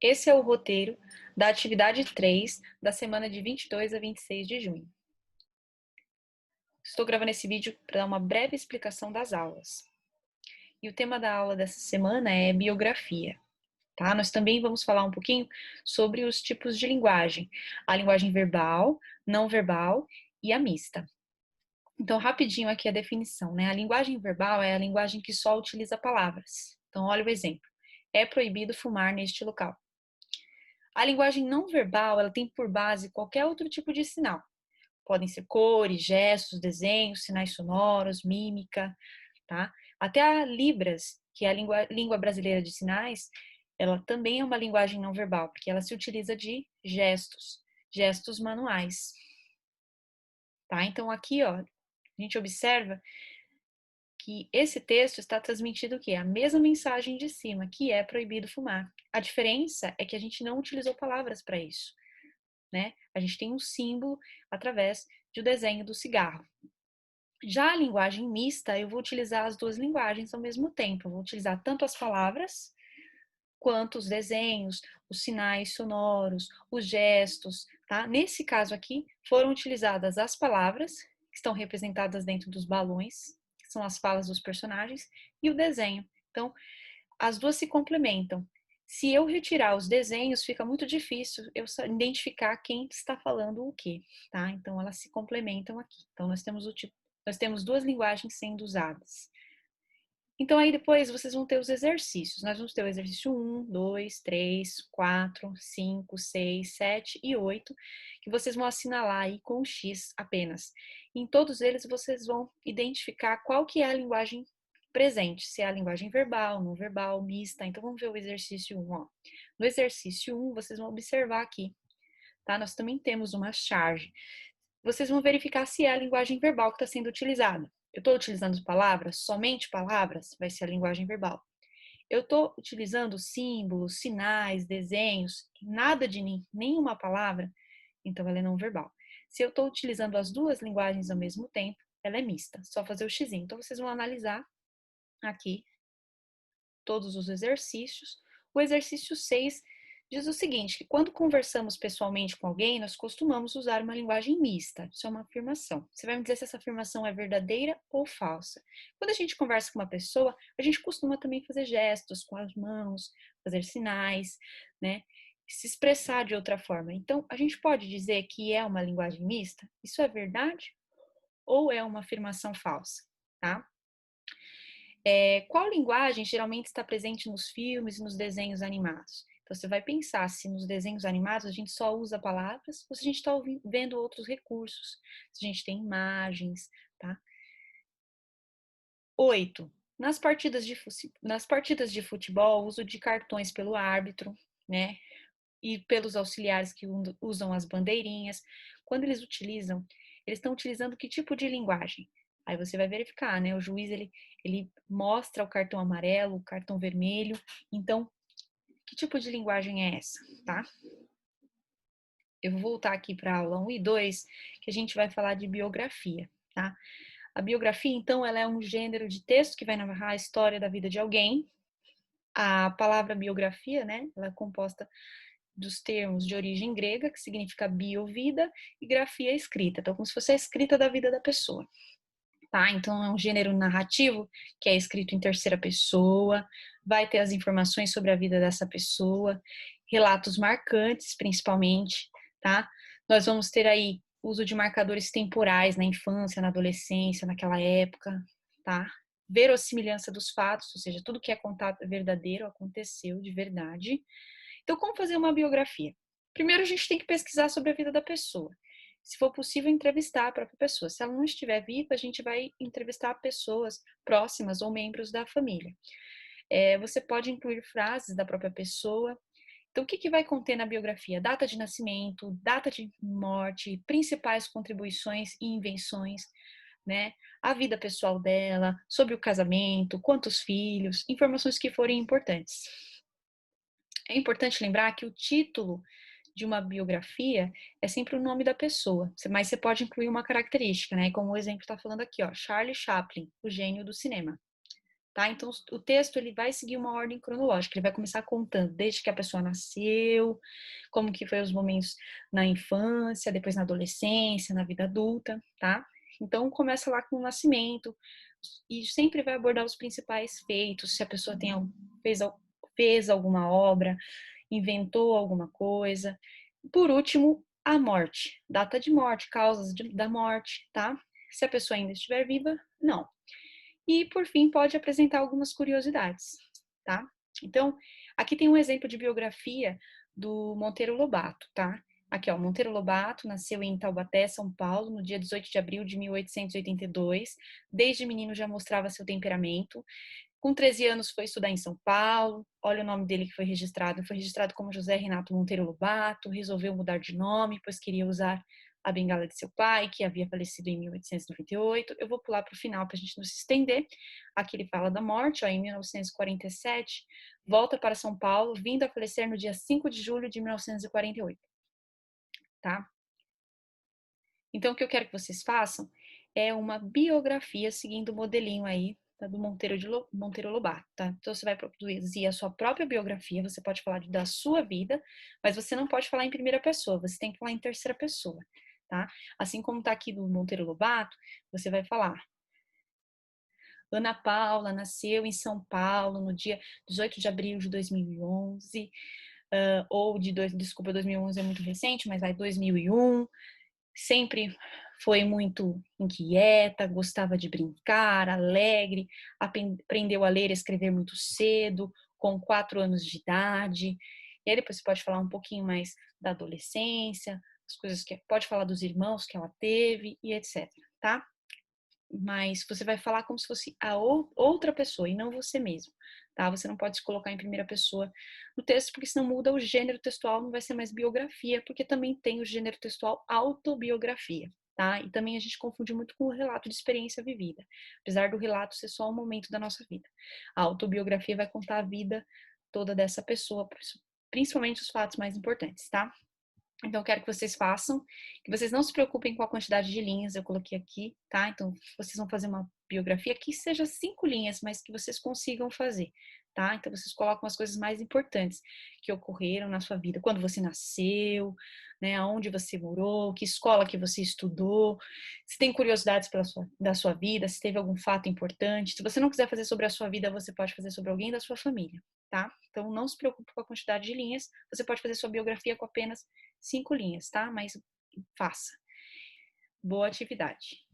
Esse é o roteiro da atividade 3 da semana de 22 a 26 de junho. Estou gravando esse vídeo para dar uma breve explicação das aulas. E o tema da aula dessa semana é biografia, tá? Nós também vamos falar um pouquinho sobre os tipos de linguagem, a linguagem verbal, não verbal e a mista. Então, rapidinho aqui a definição, né? A linguagem verbal é a linguagem que só utiliza palavras. Então, olha o exemplo. É proibido fumar neste local. A linguagem não verbal, ela tem por base qualquer outro tipo de sinal. Podem ser cores, gestos, desenhos, sinais sonoros, mímica, tá? Até a Libras, que é a língua brasileira de sinais, ela também é uma linguagem não verbal, porque ela se utiliza de gestos, gestos manuais, tá? Então aqui, ó, a gente observa que esse texto está transmitindo o quê? A mesma mensagem de cima, que é proibido fumar. A diferença é que a gente não utilizou palavras para isso, né? A gente tem um símbolo através do desenho do cigarro. Já a linguagem mista, eu vou utilizar as duas linguagens ao mesmo tempo. Eu vou utilizar tanto as palavras quanto os desenhos, os sinais sonoros, os gestos, tá? Nesse caso aqui, foram utilizadas as palavras, que estão representadas dentro dos balões, que são as falas dos personagens, e o desenho. Então, as duas se complementam. Se eu retirar os desenhos, fica muito difícil eu identificar quem está falando o quê, tá? Então, elas se complementam aqui. Então, nós temos duas linguagens sendo usadas. Então, aí depois vocês vão ter os exercícios. Nós vamos ter o exercício 1, 2, 3, 4, 5, 6, 7 e 8, que vocês vão assinalar aí com o X apenas. Em todos eles, vocês vão identificar qual que é a linguagem presente, se é a linguagem verbal, não verbal, mista. Então, vamos ver o exercício 1, ó. No exercício 1, vocês vão observar aqui, tá? Nós também temos uma charge. Vocês vão verificar se é a linguagem verbal que está sendo utilizada. Eu estou utilizando palavras, somente palavras, vai ser a linguagem verbal. Eu estou utilizando símbolos, sinais, desenhos, nada de nenhuma palavra, então ela é não verbal. Se eu estou utilizando as duas linguagens ao mesmo tempo, ela é mista, só fazer o xizinho. Então vocês vão analisar aqui todos os exercícios. O exercício 6 diz o seguinte, que quando conversamos pessoalmente com alguém, nós costumamos usar uma linguagem mista. Isso é uma afirmação. Você vai me dizer se essa afirmação é verdadeira ou falsa. Quando a gente conversa com uma pessoa, a gente costuma também fazer gestos com as mãos, fazer sinais, né? Se expressar de outra forma. Então, a gente pode dizer que é uma linguagem mista? Isso é verdade ou é uma afirmação falsa, tá? Qual linguagem geralmente está presente nos filmes e nos desenhos animados? Então, você vai pensar se nos desenhos animados a gente só usa palavras ou se a gente está vendo outros recursos, se a gente tem imagens, tá? 8. Nas partidas de futebol, uso de cartões pelo árbitro, né? E pelos auxiliares que usam as bandeirinhas. Quando eles estão utilizando que tipo de linguagem? Aí você vai verificar, né? O juiz, ele mostra o cartão amarelo, o cartão vermelho. Então, que tipo de linguagem é essa, tá? Eu vou voltar aqui para a aula 1 e 2, que a gente vai falar de biografia, tá? A biografia, então, ela é um gênero de texto que vai narrar a história da vida de alguém. A palavra biografia, né? Ela é composta dos termos de origem grega, que significa bio, vida, e grafia, escrita. Então, como se fosse a escrita da vida da pessoa. Tá? Então, é um gênero narrativo que é escrito em terceira pessoa, vai ter as informações sobre a vida dessa pessoa, relatos marcantes, principalmente, tá? Nós vamos ter aí uso de marcadores temporais na infância, na adolescência, naquela época, tá? Verossimilhança dos fatos, ou seja, tudo que é contado é verdadeiro, aconteceu de verdade. Então, como fazer uma biografia? Primeiro, a gente tem que pesquisar sobre a vida da pessoa. Se for possível, entrevistar a própria pessoa. Se ela não estiver viva, a gente vai entrevistar pessoas próximas ou membros da família. Você pode incluir frases da própria pessoa. Então, o que vai conter na biografia? Data de nascimento, data de morte, principais contribuições e invenções, né? A vida pessoal dela, sobre o casamento, quantos filhos, informações que forem importantes. É importante lembrar que o título de uma biografia é sempre o nome da pessoa, mas você pode incluir uma característica, né? Como o exemplo está falando aqui, ó, Charlie Chaplin, o gênio do cinema. tá? Então, o texto ele vai seguir uma ordem cronológica, ele vai começar contando desde que a pessoa nasceu, como que foi os momentos na infância, depois na adolescência, na vida adulta, tá? Então, começa lá com o nascimento e sempre vai abordar os principais feitos, se a pessoa fez, fez alguma obra, inventou alguma coisa. Por último, a morte, data de morte, da morte, tá? Se a pessoa ainda estiver viva, não. E, por fim, pode apresentar algumas curiosidades, tá? Então, aqui tem um exemplo de biografia do Monteiro Lobato, tá? Aqui, ó, Monteiro Lobato nasceu em Taubaté, São Paulo, no dia 18 de abril de 1882. Desde menino já mostrava seu temperamento. Com 13 anos foi estudar em São Paulo. Olha o nome dele que foi registrado. Foi registrado como José Renato Monteiro Lobato. Resolveu mudar de nome, pois queria usar a bengala de seu pai, que havia falecido em 1898. Eu vou pular para o final para a gente não se estender. Aqui ele fala da morte, ó, em 1947. Volta para São Paulo, vindo a falecer no dia 5 de julho de 1948. Tá? Então, o que eu quero que vocês façam é uma biografia seguindo o modelinho aí, tá, do Monteiro Lobato, tá? Então, você vai produzir a sua própria biografia, você pode falar da sua vida, mas você não pode falar em primeira pessoa, você tem que falar em terceira pessoa, tá? Assim como tá aqui do Monteiro Lobato, você vai falar: Ana Paula nasceu em São Paulo no dia 18 de abril de 2011, desculpa, 2011 é muito recente, mas vai 2001. Sempre foi muito inquieta, gostava de brincar, alegre, aprendeu a ler e escrever muito cedo, com 4 anos de idade. E aí depois você pode falar um pouquinho mais da adolescência, as coisas que pode falar dos irmãos que ela teve e etc, tá? Mas você vai falar como se fosse a outra pessoa e não você mesmo, tá? Você não pode se colocar em primeira pessoa no texto, porque senão muda o gênero textual, não vai ser mais biografia, porque também tem o gênero textual autobiografia, tá? E também a gente confunde muito com o relato de experiência vivida, apesar do relato ser só um momento da nossa vida. A autobiografia vai contar a vida toda dessa pessoa, principalmente os fatos mais importantes, tá? Então, eu quero que vocês façam, que vocês não se preocupem com a quantidade de linhas, eu coloquei aqui, tá? Então, vocês vão fazer uma biografia que seja 5 linhas, mas que vocês consigam fazer, tá? Então, vocês colocam as coisas mais importantes que ocorreram na sua vida, quando você nasceu, né? Aonde você morou, que escola que você estudou, se tem curiosidades da sua vida, se teve algum fato importante. Se você não quiser fazer sobre a sua vida, você pode fazer sobre alguém da sua família, tá? Então, não se preocupe com a quantidade de linhas, você pode fazer sua biografia com apenas 5 linhas, tá? Mas faça. Boa atividade.